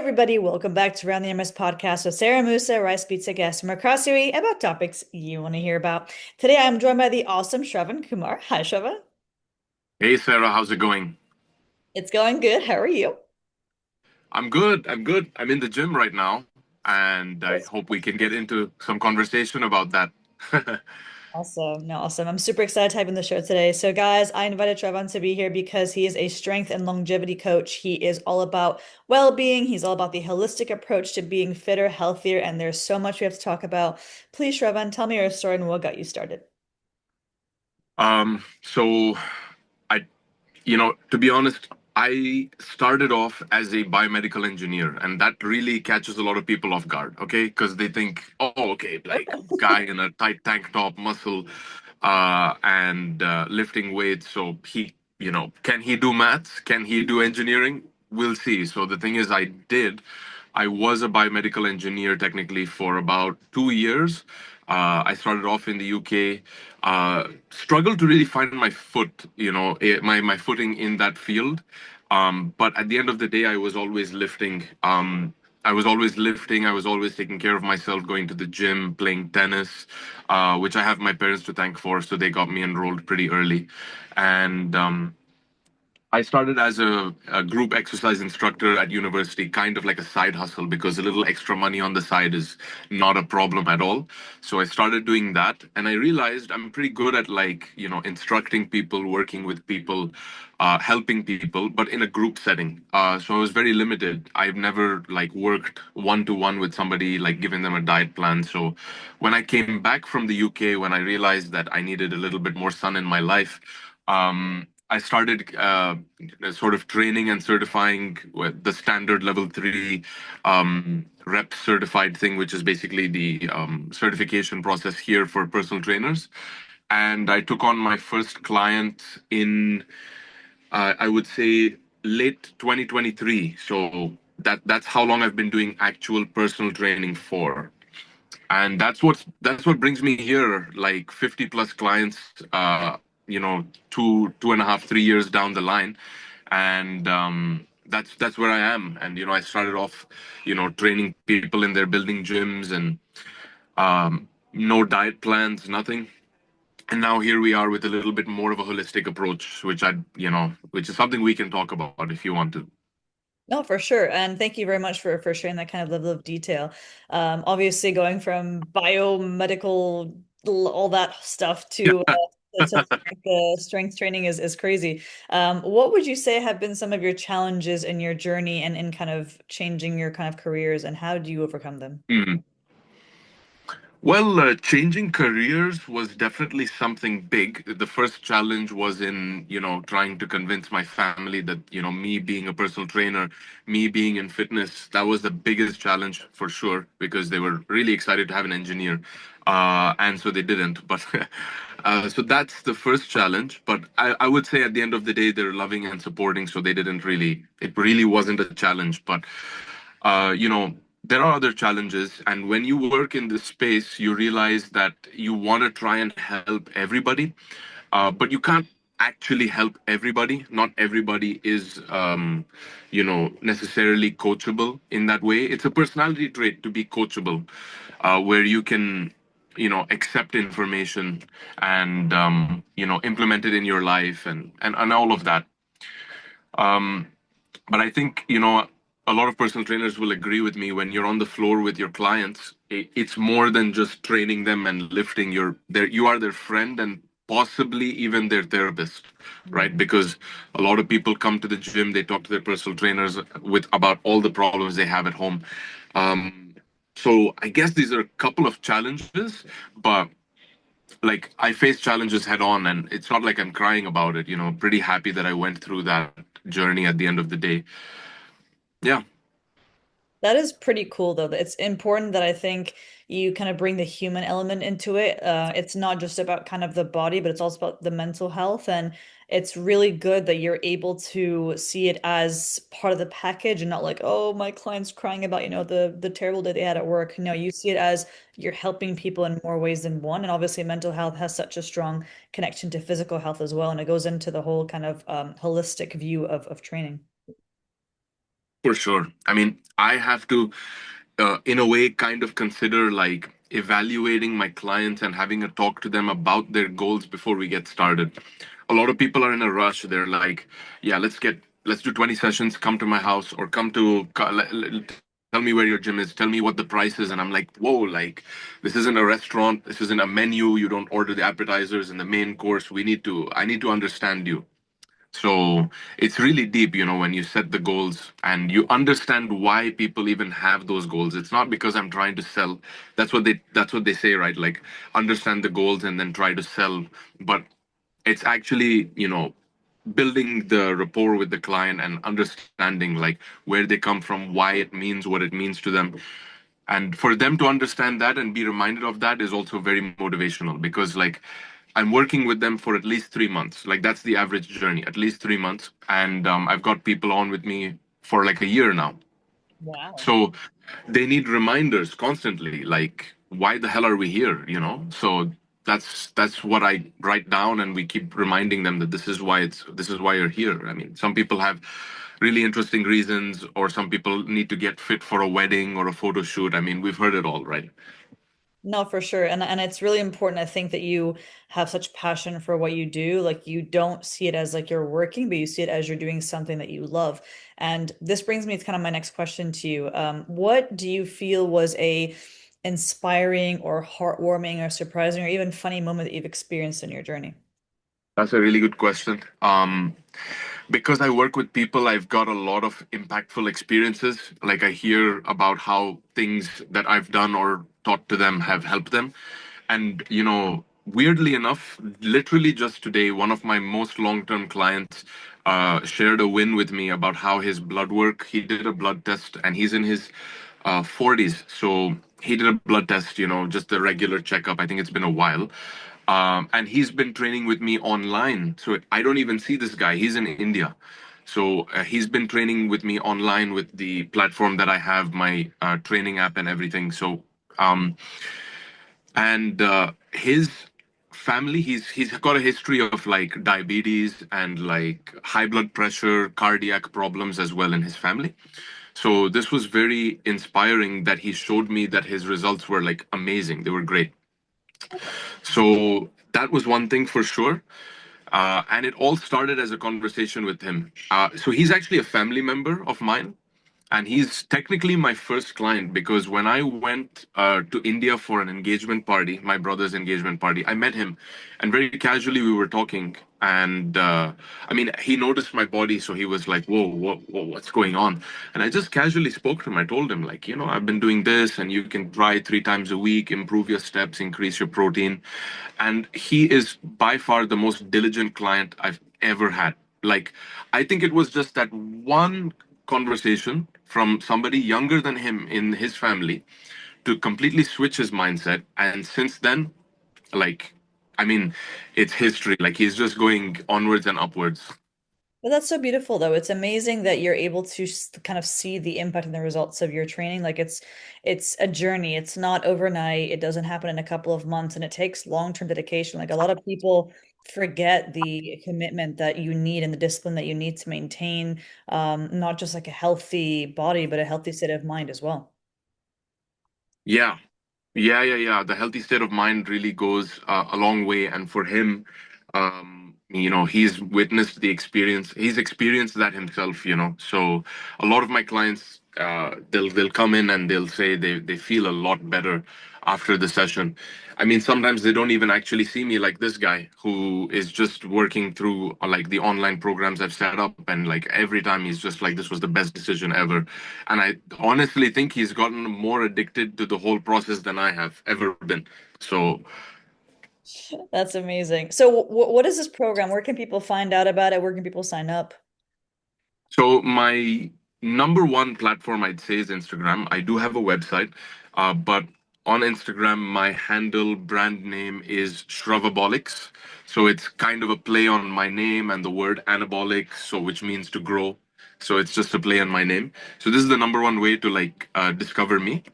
everybody, welcome back to Around the Emirates podcast with Sara Mousa, where I speak to guests from across UAE about topics you want to hear about. Today I'm joined by the awesome Shravan Kumar. Hi, Shravan. Hey Sarah, how's it going? It's going good. How are you? I'm good. I'm good. I'm in the gym right now, and I hope we can get into some conversation about that. Awesome. No, awesome. I'm super excited to have you on the show today. So, guys, I invited Trevon to be here because he is a strength and longevity coach. He is all about well-being. He's all about the holistic approach to being fitter, healthier, and there's so much we have to talk about. Please, Trevon, tell me your story and what got you started. So I, to be honest, I started off as a biomedical engineer, and that really catches a lot of people off guard, okay? Because they think, oh, okay, like guy in a tight tank top, muscle, and lifting weights. So can he do maths? Can he do engineering? We'll see. So the thing is, I was a biomedical engineer technically for about 2 years. I started off in the UK, struggled to really find my foot, my footing in that field. But at the end of the day, I was always lifting. I was always taking care of myself, going to the gym, playing tennis, which I have my parents to thank for. So they got me enrolled pretty early. And I started as a group exercise instructor at university, kind of like a side hustle because a little extra money on the side is not a problem at all. So I started doing that, and I realized I'm pretty good at instructing people, working with people, helping people, but in a group setting. So I was very limited. I've never like worked one to one with somebody, like giving them a diet plan. So when I came back from the UK, when I realized that I needed a little bit more sun in my life, I started sort of training and certifying with the standard level 3 rep certified thing, which is basically the certification process here for personal trainers. And I took on my first client in, I would say, late 2023. So that's how long I've been doing actual personal training for. And that's what brings me here, like 50 plus clients, two and a half, 3 years down the line. And that's where I am. And I started off, training people in their building gyms, and no diet plans, nothing. And now here we are with a little bit more of a holistic approach, which is something we can talk about if you want to. No, for sure. And thank you very much for sharing that kind of level of detail. Obviously, going from biomedical, all that stuff to strength training is crazy. What would you say have been some of your challenges in your journey and in kind of changing your kind of careers, and how do you overcome them? Mhm. Well, changing careers was definitely something big. The first challenge was in, trying to convince my family that, me being a personal trainer, me being in fitness, that was the biggest challenge for sure, because they were really excited to have an engineer. And so they didn't. But so that's the first challenge. But I would say at the end of the day, they're loving and supporting. So it really wasn't a challenge. But there are other challenges, and when you work in this space you realize that you want to try and help everybody, but you can't actually help everybody. Not everybody is necessarily coachable in that way. It's a personality trait to be coachable, where you can accept information and implement it in your life, and all of that. But I think, a lot of personal trainers will agree with me. When you're on the floor with your clients, it's more than just training them and lifting. You are their friend and possibly even their therapist, right? Because a lot of people come to the gym, they talk to their personal trainers with about all the problems they have at home. So I guess these are a couple of challenges, but like I face challenges head on, and it's not like I'm crying about it. Pretty happy that I went through that journey at the end of the day. Yeah. That is pretty cool, though. It's important that I think you kind of bring the human element into it. It's not just about kind of the body, but it's also about the mental health. And it's really good that you're able to see it as part of the package and not like, oh, my client's crying about, the terrible day they had at work. No, you see it as you're helping people in more ways than one. And obviously, mental health has such a strong connection to physical health as well. And it goes into the whole kind of holistic view of training. For sure. I mean, I have to, in a way, kind of consider like evaluating my clients and having a talk to them about their goals before we get started. A lot of people are in a rush. They're like, yeah, let's do 20 sessions, come to my house or tell me where your gym is, tell me what the price is. And I'm like, whoa, like, this isn't a restaurant. This isn't a menu. You don't order the appetizers and the main course. I need to understand you. So it's really deep, when you set the goals and you understand why people even have those goals. It's not because I'm trying to sell. That's what they say, right? Like understand the goals and then try to sell. But it's actually, building the rapport with the client and understanding like where they come from, why it means what it means to them. And for them to understand that and be reminded of that is also very motivational because like I'm working with them for at least 3 months. Like that's the average journey, at least 3 months. And I've got people on with me for like a year now. Wow. So they need reminders constantly, like why the hell are we here? So that's what I write down, and we keep reminding them that this is why you're here. I mean, some people have really interesting reasons, or some people need to get fit for a wedding or a photo shoot. I mean, we've heard it all, right? No, for sure. And it's really important, I think, that you have such passion for what you do. Like you don't see it as like you're working, but you see it as you're doing something that you love. And this brings me to kind of my next question to you. What do you feel was a inspiring or heartwarming or surprising or even funny moment that you've experienced in your journey? That's a really good question. Because I work with people, I've got a lot of impactful experiences. Like I hear about how things that I've done or taught to them have helped them. And, weirdly enough, literally just today, one of my most long term clients shared a win with me about how his blood work, he did a blood test and he's in his 40s. So he did a blood test, just a regular checkup. I think it's been a while. And he's been training with me online. So I don't even see this guy. He's in India. So he's been training with me online with the platform that I have, my training app and everything. So, and his family, he's got a history of like diabetes and like high blood pressure, cardiac problems as well in his family. So this was very inspiring that he showed me that his results were like amazing. They were great. So that was one thing for sure. And it all started as a conversation with him. So he's actually a family member of mine. And he's technically my first client because when I went to India for an engagement party, my brother's engagement party, I met him and very casually we were talking. And I mean, he noticed my body. So he was like, whoa, what's going on? And I just casually spoke to him. I told him, like, I've been doing this and you can try 3 times a week, improve your steps, increase your protein. And he is by far the most diligent client I've ever had. Like, I think it was just that one conversation from somebody younger than him in his family to completely switch his mindset. And since then, like, I mean, it's history. Like, he's just going onwards and upwards. But that's so beautiful, though. It's amazing that you're able to kind of see the impact and the results of your training. Like it's a journey. It's not overnight. It doesn't happen in a couple of months, and it takes long-term dedication. Like a lot of people forget the commitment that you need and the discipline that you need to maintain, not just like a healthy body, but a healthy state of mind as well. Yeah, yeah. The healthy state of mind really goes a long way. And for him, he's witnessed the experience. He's experienced that himself. So a lot of my clients, they'll come in and they'll say they feel a lot better after the session. I mean, sometimes they don't even actually see me like this guy who is just working through like the online programs I've set up, and like every time he's just like, this was the best decision ever. And I honestly think he's gotten more addicted to the whole process than I have ever been. So That's amazing. So, what is this program? Where can people find out about it? Where can people sign up? So my number one platform I'd say is Instagram. I do have a website, but on Instagram, my handle brand name is Shravabolics. So it's kind of a play on my name and the word anabolic, so which means to grow. So it's just a play on my name. So this is the number one way to like discover me.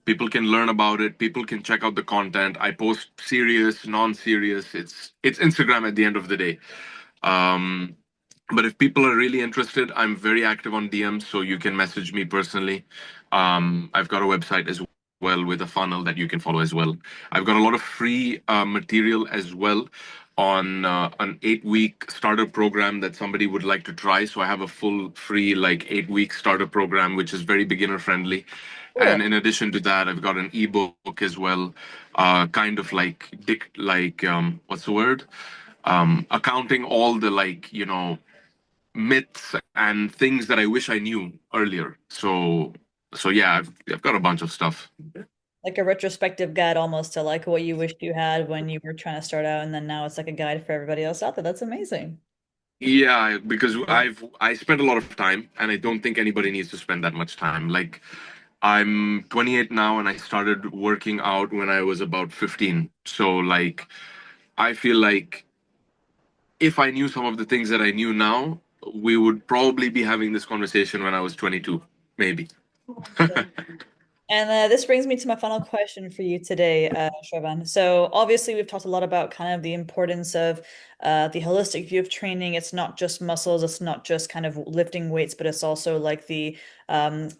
People can learn about it. People can check out the content. I post serious, non-serious. It's Instagram at the end of the day. Um, But if people are really interested, I'm very active on DMs, so you can message me personally. I've got a website as well with a funnel that you can follow as well. I've got a lot of free material as well on an 8 week starter program that somebody would like to try. So I have a full free like 8 week starter program, which is very beginner friendly. And Cool. in addition to that, I've got an ebook as well, kind of like what's the word? Accounting all the like myths and things that I wish I knew earlier. So yeah, I've got a bunch of stuff. Like a retrospective guide almost to like what you wished you had when you were trying to start out, and then now it's like a guide for everybody else out there. That's amazing. Yeah, because I spent a lot of time, and I don't think anybody needs to spend that much time. Like I'm 28 now, and I started working out when I was about 15. So like I feel like if I knew some of the things that I knew now, we would probably be having this conversation when I was 22, maybe. And this brings me to my final question for you today, Shravan. So obviously we've talked a lot about kind of the importance of the holistic view of training. It's not just muscles, it's not just kind of lifting weights, but it's also like the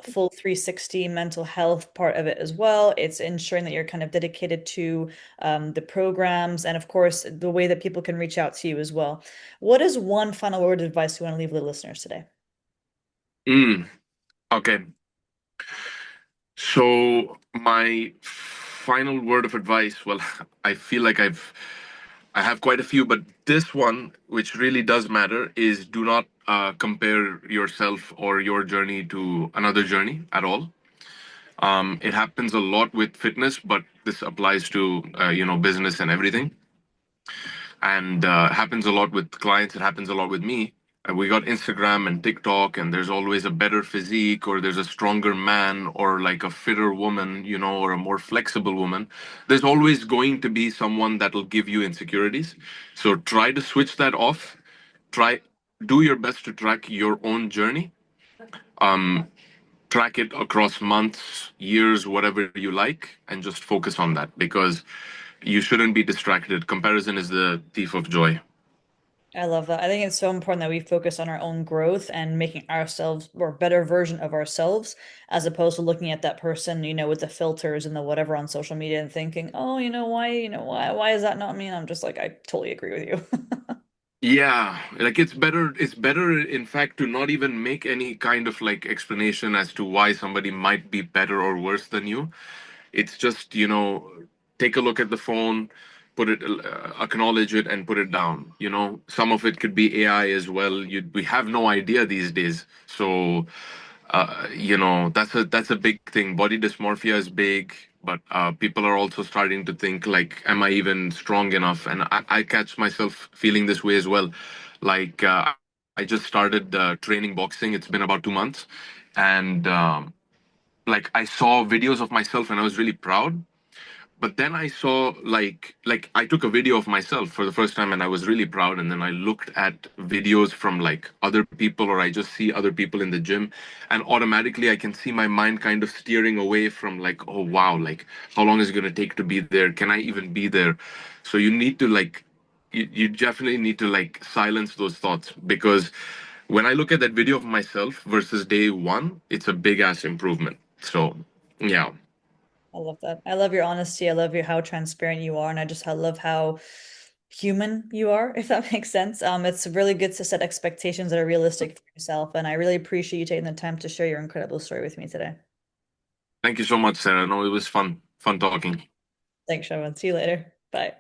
full 360 mental health part of it as well. It's ensuring that you're kind of dedicated to the programs and of course the way that people can reach out to you as well. What is one final word of advice you want to leave with the listeners today? Mm, okay. So my final word of advice, well, I feel like I have quite a few, but this one, which really does matter, is do not compare yourself or your journey to another journey at all. It happens a lot with fitness, but this applies to business and everything, and happens a lot with clients. It happens a lot with me. We got Instagram and TikTok, and there's always a better physique, or there's a stronger man, or like a fitter woman, or a more flexible woman. There's always going to be someone that'll give you insecurities. So try to switch that off. Try do your best to track your own journey. Track it across months, years, whatever you like, and just focus on that because you shouldn't be distracted. Comparison is the thief of joy. I love that. I think it's so important that we focus on our own growth and making ourselves or better version of ourselves as opposed to looking at that person, with the filters and the whatever on social media and thinking, oh, why is that not me? And I'm just like, I totally agree with you. Yeah, like it's better in fact to not even make any kind of like explanation as to why somebody might be better or worse than you. It's just, take a look at the phone, put it, acknowledge it, and put it down. Some of it could be AI as well. We have no idea these days. So, that's a big thing. Body dysmorphia is big, but people are also starting to think like, am I even strong enough? And I catch myself feeling this way as well. Like, I just started training boxing. It's been about 2 months, and like I saw videos of myself and I was really proud, but then I saw like I took a video of myself for the first time and I was really proud, and then I looked at videos from like other people, or I just see other people in the gym, and automatically I can see my mind kind of steering away from like, oh wow, like how long is it going to take to be there, can I even be there? So you need to like you definitely need to like silence those thoughts, because when I look at that video of myself versus day one, it's a big ass improvement. So yeah. I love that. I love your honesty. I love how transparent you are, and I love how human you are, if that makes sense. It's really good to set expectations that are realistic for yourself, and I really appreciate you taking the time to share your incredible story with me today. Thank you so much, Sarah. No, it was fun talking. Thanks, Shravan. See you later. Bye.